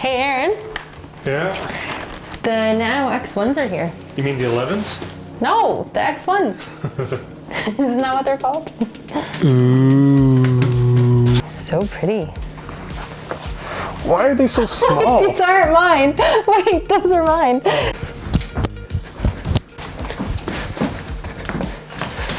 Hey Aaron. Yeah? The Nano X1s are here. You mean the 11s? No, the X1s. Isn't that what they're called? Ooh. So pretty. Why are they so small? These aren't mine. Wait, those are mine.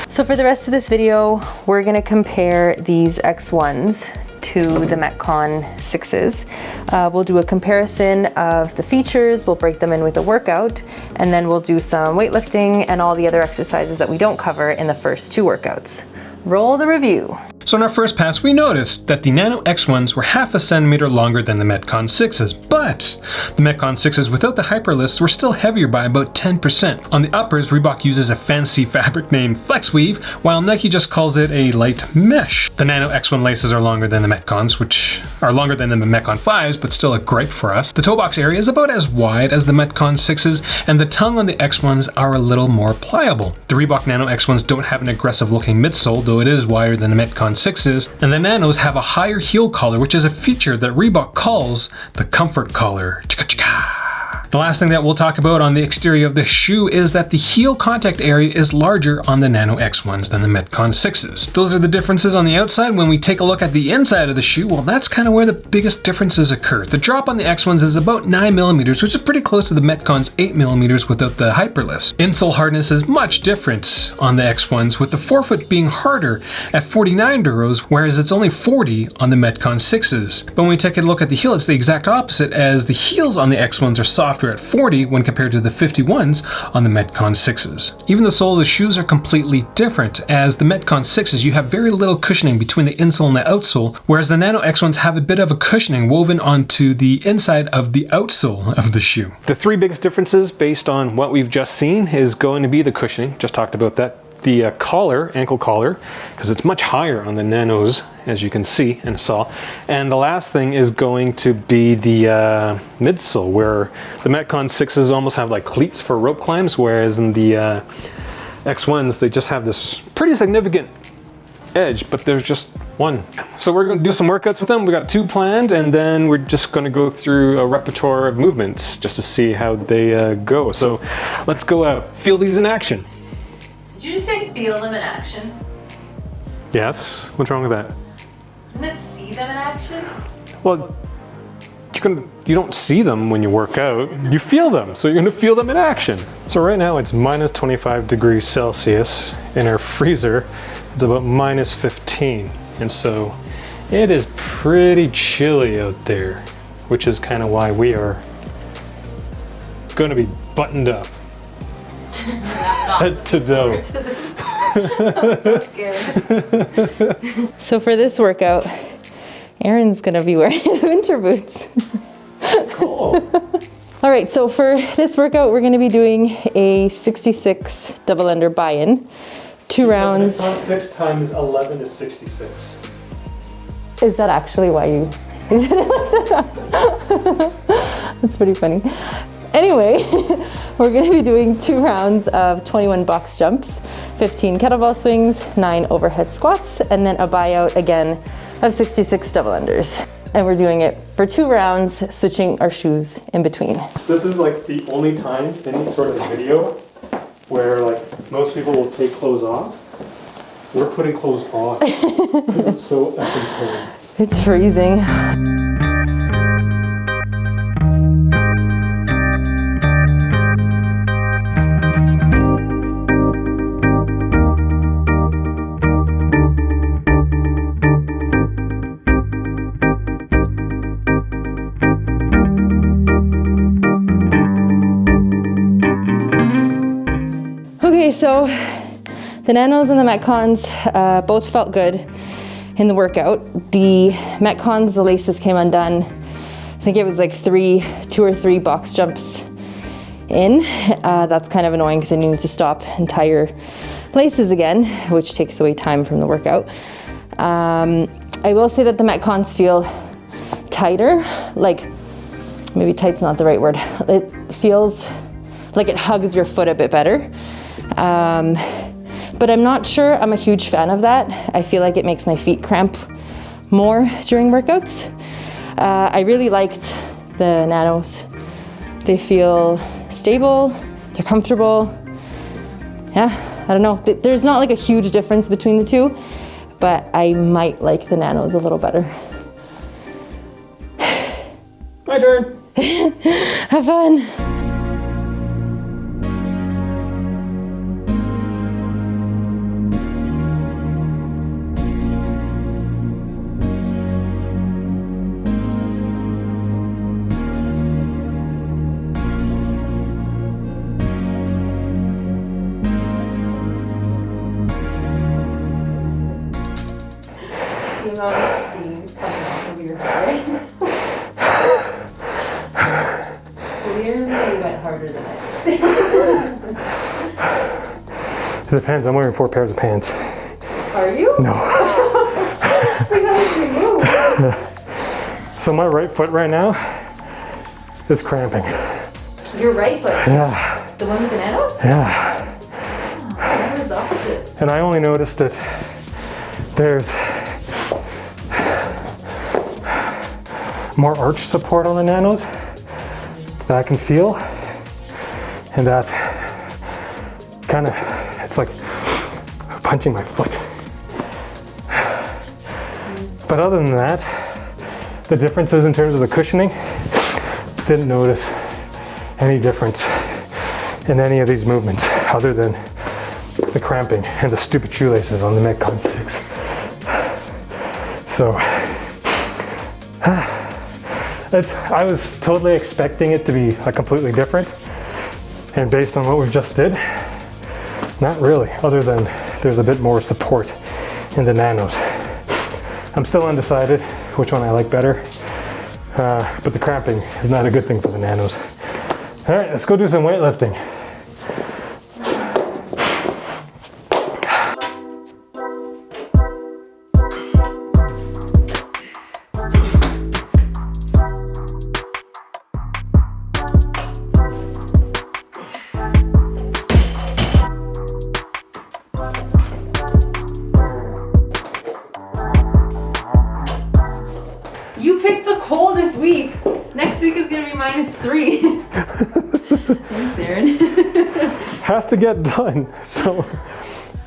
So for the rest of this video, we're gonna compare these X1s to the Metcon 6s. We'll do a comparison of the features, we'll break them in with a workout, and then we'll do some weightlifting and all the other exercises that we don't cover in the first two workouts. Roll the review. So in our first pass, we noticed that the Nano X1s were half a centimeter longer than the Metcon 6s, but the Metcon 6s without the hyperlifts were still heavier by about 10%. On the uppers, Reebok uses a fancy fabric named Flex Weave, while Nike just calls it a light mesh. The Nano X1 laces are longer than the Metcons, which are longer than the Metcon 5s, but still a gripe for us. The toe box area is about as wide as the Metcon 6s, and the tongue on the X1s are a little more pliable. The Reebok Nano X1s don't have an aggressive looking midsole, though it is wider than the Metcon 6s, and the Nanos have a higher heel collar, which is a feature that Reebok calls the comfort collar. Chicka-chicka. The last thing that we'll talk about on the exterior of the shoe is that the heel contact area is larger on the Nano X1s than the Metcon 6s. Those are the differences on the outside. When we take a look at the inside of the shoe, well, that's kind of where the biggest differences occur. The drop on the X1s is about 9mm, which is pretty close to the Metcon's 8mm without the hyperlifts. Insole hardness is much different on the X1s, with the forefoot being harder at 49 duros, whereas it's only 40 on the Metcon 6s. But when we take a look at the heel, it's the exact opposite, as the heels on the X1s are softer at 40 when compared to the 51s on the Metcon 6s. Even the sole of the shoes are completely different, as the Metcon 6s you have very little cushioning between the insole and the outsole, whereas the Nano X1s have a bit of a cushioning woven onto the inside of the outsole of the shoe. The three biggest differences based on what we've just seen is going to be the cushioning, just talked about that. The collar, ankle collar, because it's much higher on the Nanos, as you can see and saw. And the last thing is going to be the midsole, where the Metcon 6s almost have like cleats for rope climbs, whereas in the X1s, they just have this pretty significant edge, but there's just one. So we're going to do some workouts with them. We got two planned, and then we're just going to go through a repertoire of movements just to see how they go. So let's go out, feel these in action. Did you just say feel them in action? Yes. What's wrong with that? Isn't it see them in action? Well, you don't see them when you work out. You feel them, so you're going to feel them in action. So right now it's minus 25 degrees Celsius. In our freezer, it's about minus 15. And so it is pretty chilly out there, which is kind of why we are going to be buttoned up. Head to toe. I'm so scared. So for this workout, Aaron's gonna be wearing his winter boots. It's cold. All right, so for this workout, we're gonna be doing a 66 double under buy-in, 2 rounds. 6 times 11 is 66. Is that actually why you? That's pretty funny. Anyway, we're going to be doing 2 rounds of 21 box jumps, 15 kettlebell swings, 9 overhead squats, and then a buyout again of 66 double unders. And we're doing it for 2 rounds, switching our shoes in between. This is like the only time in any sort of video where like most people will take clothes off. We're putting clothes on because it's so effing cold. It's freezing. Okay, so the Nanos and the Metcons both felt good in the workout. The Metcons, the laces came undone. I think it was like 2 or 3 box jumps in. That's kind of annoying because I needed to stop and tie your laces again, which takes away time from the workout. I will say that the Metcons feel tighter, like maybe tight's not the right word. It feels like it hugs your foot a bit better. But I'm not sure I'm a huge fan of that. I feel like it makes my feet cramp more during workouts. I really liked the Nanos. They feel stable, they're comfortable. Yeah, I don't know. There's not like a huge difference between the two, but I might like the Nanos a little better. My turn. Have fun. The amount of steam coming off of your head right now. Clearly went harder than I did. It depends, I'm wearing 4 pairs of pants. Are you? No. So my right foot right now is cramping. Your right foot? Yeah. The one with the Nanos? Yeah. Oh, mine was the opposite. And I only noticed that there's more arch support on the Nanos that I can feel, and that kind of, it's like punching my foot. But other than that, the differences in terms of the cushioning, didn't notice any difference in any of these movements other than the cramping and the stupid shoelaces on the Metcon 6. So, I was totally expecting it to be completely different, and based on what we just did, not really, other than there's a bit more support in the Nanos. I'm still undecided which one I like better, but the cramping is not a good thing for the Nanos. All right, let's go do some weightlifting. You picked the coldest week. Next week is gonna be -3. Thanks, Aaron. Has to get done. So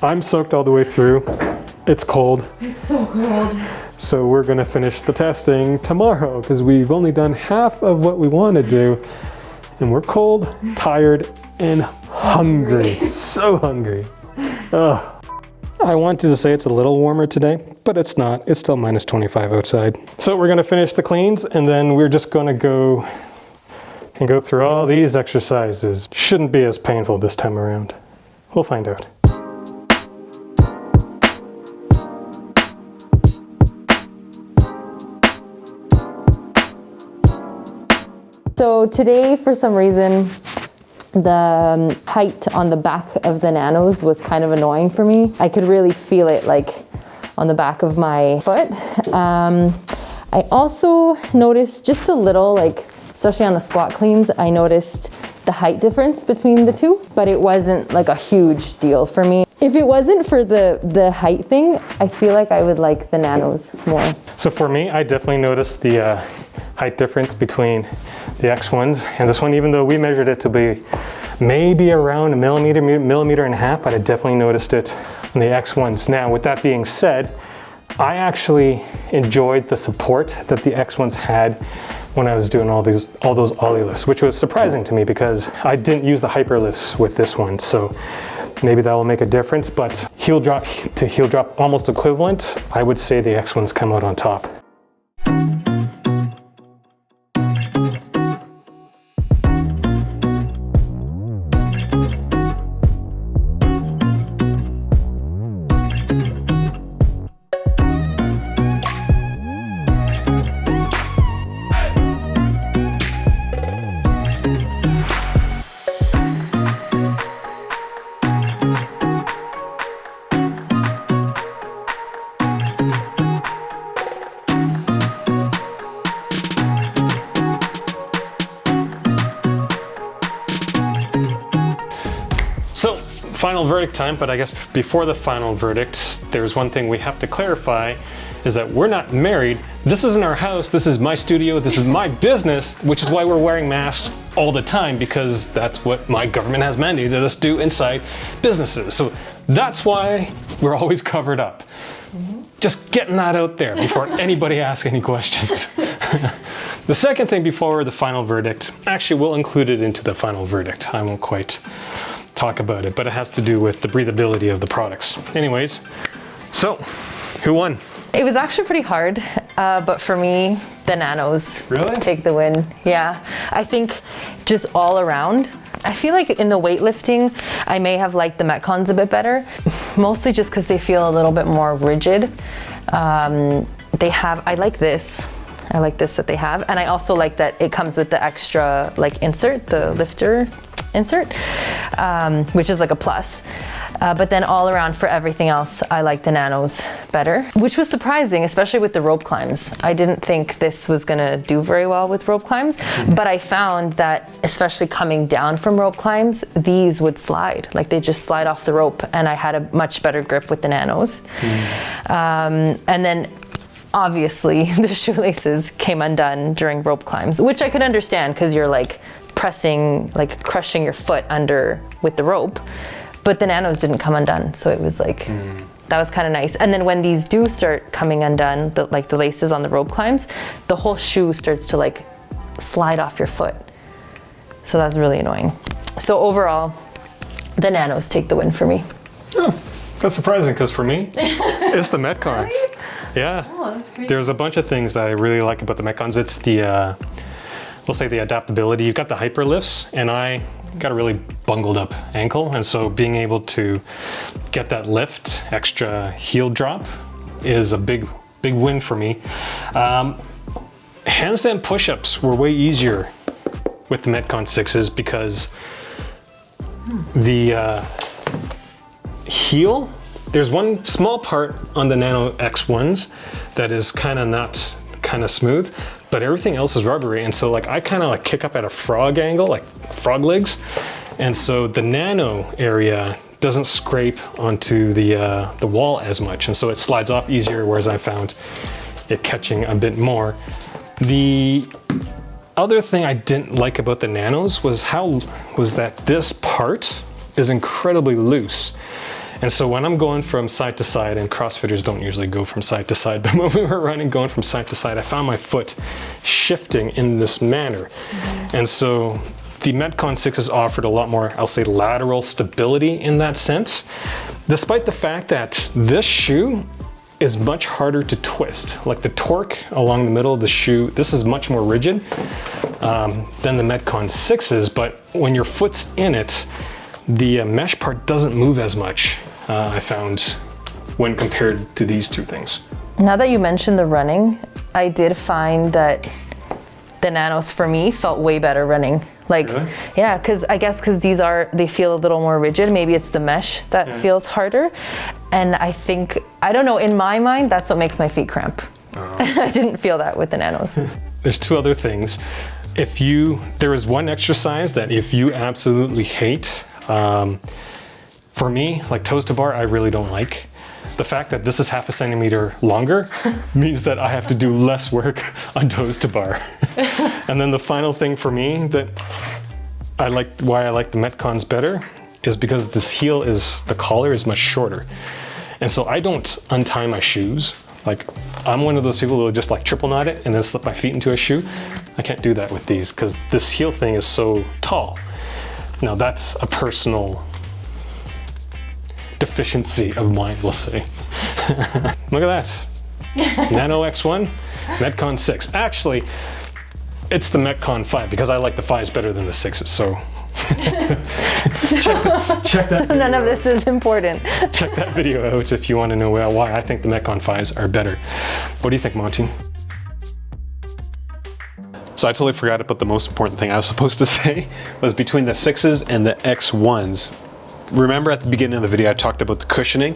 I'm soaked all the way through. It's cold. It's so cold. So we're gonna finish the testing tomorrow because we've only done half of what we want to do. And we're cold, tired, and hungry. So hungry. Ugh. I wanted to say it's a little warmer today, but it's not. It's still -25 outside. So we're gonna finish the cleans, and then we're just gonna go through all these exercises. Shouldn't be as painful this time around. We'll find out. So today, for some reason, the height on the back of the Nanos was kind of annoying for me. I could really feel it like on the back of my foot. I also noticed just a little, like, especially on the squat cleans, I noticed the height difference between the two, but it wasn't like a huge deal for me. If it wasn't for the height thing, I feel like I would like the Nanos more. So for me, I definitely noticed the height difference between the X1s and this one, even though we measured it to be maybe around a millimeter and a half, but I definitely noticed it on the X1s. Now, with that being said, I actually enjoyed the support that the X1s had when I was doing all those ollie lifts, which was surprising to me because I didn't use the hyper lifts with this one. So maybe that will make a difference, but heel drop to heel drop almost equivalent, I would say the X1s come out on top. final verdict time, but I guess before the final verdict, there's one thing we have to clarify, is that we're not married. This isn't our house, this is my studio, this is my business, which is why we're wearing masks all the time, because that's what my government has mandated us do inside businesses. So that's why we're always covered up. Just getting that out there before anybody asks any questions. The second thing before the final verdict, actually we'll include it into the final verdict. I won't quite talk about it, but it has to do with the breathability of the products. Anyways, so who won? It was actually pretty hard, but for me, the Nanos take the win. Yeah, I think just all around. I feel like in the weightlifting, I may have liked the Metcons a bit better, mostly just because they feel a little bit more rigid. I like this. I like this that they have, and I also like that it comes with the extra like insert, the lifter insert, which is like a plus. But then all around for everything else, I like the Nanos better, which was surprising, especially with the rope climbs. I didn't think this was gonna do very well with rope climbs, but I found that especially coming down from rope climbs, these would slide, like they just slide off the rope, and I had a much better grip with the Nanos. And then obviously the shoelaces came undone during rope climbs, which I could understand because you're like pressing, like crushing your foot under with the rope. But the Nanos didn't come undone, so it was like, that was kind of nice. And then when these do start coming undone, like the laces on the rope climbs, the whole shoe starts to like slide off your foot. So that's really annoying. So overall, the Nanos take the win for me. Oh, that's surprising, because for me, it's the Metcons. Really? Yeah. Oh, that's great. There's a bunch of things that I really like about the Metcons. It's the, we'll say the adaptability. You've got the hyper lifts, and I got a really bungled up ankle, and so being able to get that lift, extra heel drop, is a big win for me. Handstand push-ups were way easier with the Metcon 6s because the heel, there's one small part on the Nano X1s that is kind of smooth, but everything else is rubbery, and so like I kind of like kick up at a frog angle, like frog legs, and so the Nano area doesn't scrape onto the wall as much, and so it slides off easier, whereas I found it catching a bit more. The other thing I didn't like about the Nanos was that this part is incredibly loose. And so when I'm going from side to side, and CrossFitters don't usually go from side to side, but when we were running, going from side to side, I found my foot shifting in this manner. And so the Metcon 6s offered a lot more, I'll say, lateral stability in that sense, despite the fact that this shoe is much harder to twist. Like the torque along the middle of the shoe, this is much more rigid than the Metcon 6s, but when your foot's in it, the mesh part doesn't move as much, I found, when compared to these two things. Now that you mentioned the running, I did find that the Nanos for me felt way better running. Like, really? Yeah, because they feel a little more rigid. Maybe it's the mesh that feels harder. And I don't know, in my mind, that's what makes my feet cramp. I didn't feel that with the Nanos. There's two other things. There is one exercise that if you absolutely hate, for me, like toes to bar, I really don't like. The fact that this is 0.5 centimeter longer means that I have to do less work on toes to bar. And then the final thing for me that why I like the Metcons better is because this heel the collar is much shorter. And so I don't untie my shoes. Like, I'm one of those people who will just like triple knot it and then slip my feet into a shoe. I can't do that with these because this heel thing is so tall. Now that's a personal deficiency of mine, we'll say. Look at that. Nano X1, Metcon 6. Actually, it's the Metcon 5 because I like the 5s better than the 6s, so. check that so none of this is important. Check that video out if you want to know why I think the Metcon 5s are better. What do you think, Monty? So I totally forgot about the most important thing I was supposed to say, was between the 6s and the X1s. Remember at the beginning of the video I talked about the cushioning?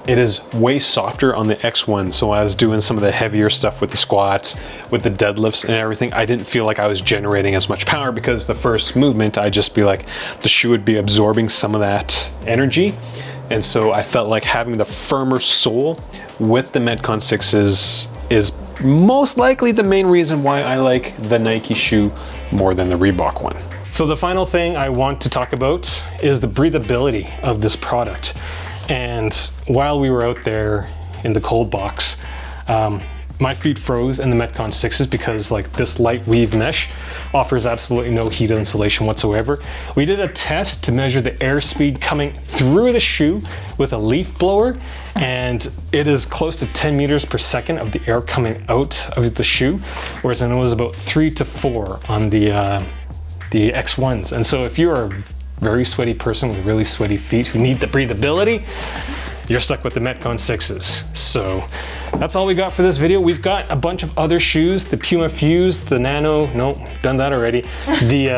it is way softer on the X1. So I was doing some of the heavier stuff with the squats, with the deadlifts and everything. I didn't feel like I was generating as much power because the first movement, I'd just be like, the shoe would be absorbing some of that energy. And so I felt like having the firmer sole with the Metcon 6s is most likely the main reason why I like the Nike shoe more than the Reebok one. So the final thing I want to talk about is the breathability of this product. And while we were out there in the cold box, my feet froze in the Metcon 6s because like this light weave mesh offers absolutely no heat insulation whatsoever. We did a test to measure the airspeed coming through the shoe with a leaf blower, and it is close to 10 meters per second of the air coming out of the shoe, whereas it was about 3 to 4 on the X1s. And so if you're a very sweaty person with really sweaty feet who need the breathability, you're stuck with the Metcon 6s. So that's all we got for this video. We've got a bunch of other shoes, the Puma Fuse, the Nano, no, done that already, the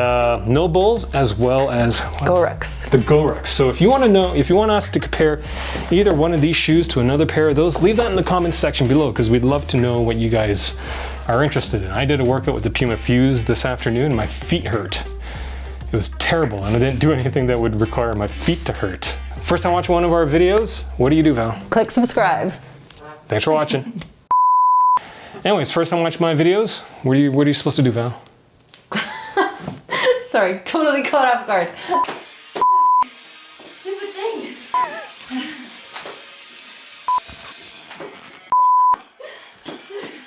NoBulls, as well as GoRucks. The GoRucks. So if you want to know, if you want us to compare either one of these shoes to another pair of those, leave that in the comments section below, because we'd love to know what you guys are interested in. I did a workout with the Puma Fuse this afternoon and my feet hurt. It was terrible, and I didn't do anything that would require my feet to hurt. First time watching one of our videos, what do you do, Val? Click subscribe. Thanks for watching. Anyways, first time watching my videos, what are you supposed to do, Val? Sorry, totally caught off guard.